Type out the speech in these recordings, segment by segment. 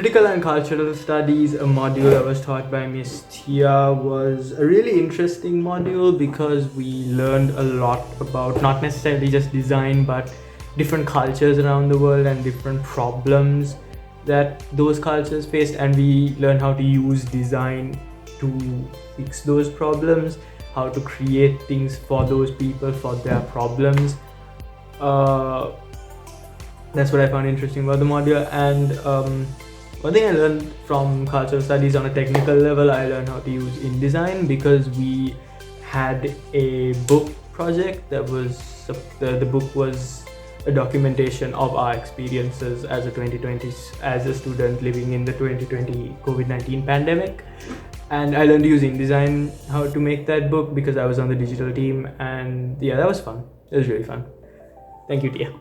Critical and cultural studies, a module that was taught by Miss Tia, was a really interesting module because we learned a lot about not necessarily just design but different cultures around the world and different problems that those cultures faced, and we learned how to use design to fix those problems, how to create things for those people, for their problems. That's what I found interesting about the module. And one thing I learned from cultural studies on a technical level, I learned how to use InDesign because we had a book project that was the book was a documentation of our experiences as a 2020 as a student living in the 2020 COVID-19 pandemic. And I learned to use InDesign how to make that book because I was on the digital team, and yeah, that was fun. It was really fun. Thank you, Tia.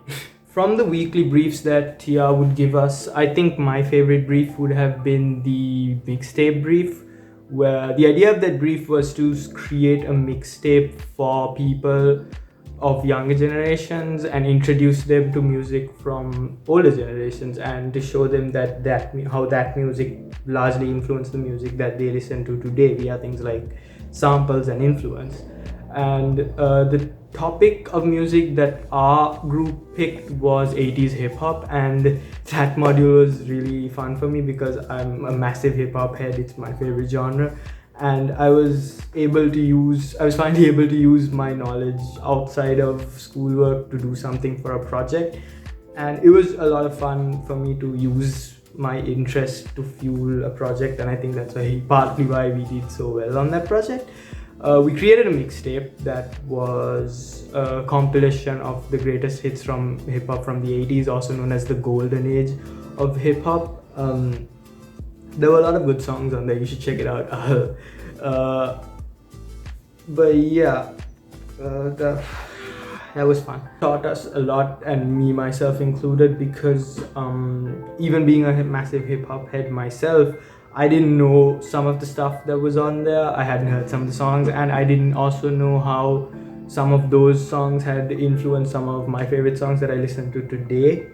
From the weekly briefs that Tia would give us, I think my favorite brief would have been the mixtape brief, where the idea of that brief was to create a mixtape for people of younger generations and introduce them to music from older generations, and to show them how that music largely influenced the music that they listen to today via things like samples and influence. And the topic of music that our group picked was 80s hip-hop, and that module was really fun for me because I'm a massive hip-hop head. It's my favorite genre, and I was finally able to use my knowledge outside of schoolwork to do something for a project, and it was a lot of fun for me to use my interest to fuel a project, and I think that's partly why we did so well on that project. We created a mixtape that was a compilation of the greatest hits from hip-hop from the 80s, also known as the golden age of hip-hop. There were a lot of good songs on there. You should check it out. But yeah, that was fun. Taught us a lot, and me myself included, because even being a massive hip-hop head myself, I didn't know some of the stuff that was on there. I hadn't heard some of the songs, and I didn't also know how some of those songs had influenced some of my favorite songs that I listen to today.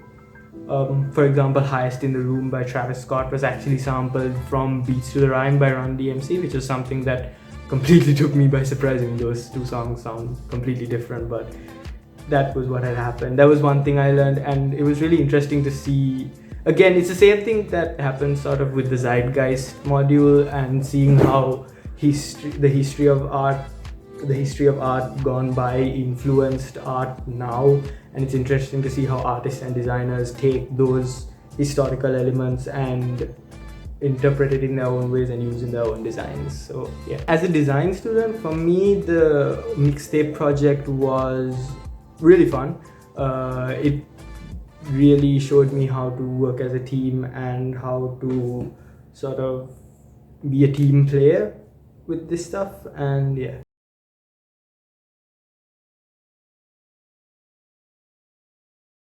For example, Highest in the Room by Travis Scott was actually sampled from Beats to the Rhyme by Run DMC, which is something that completely took me by surprise. I mean, those two songs sound completely different, but that was what had happened. That was one thing I learned, and it was really interesting to see. Again, it's the same thing that happens sort of with the Zeitgeist module, and seeing how the history of art gone by influenced art now. And it's interesting to see how artists and designers take those historical elements and interpret it in their own ways and use in their own designs. So yeah, as a design student, for me the mixtape project was really fun. It really showed me how to work as a team and how to sort of be a team player with this stuff. And yeah,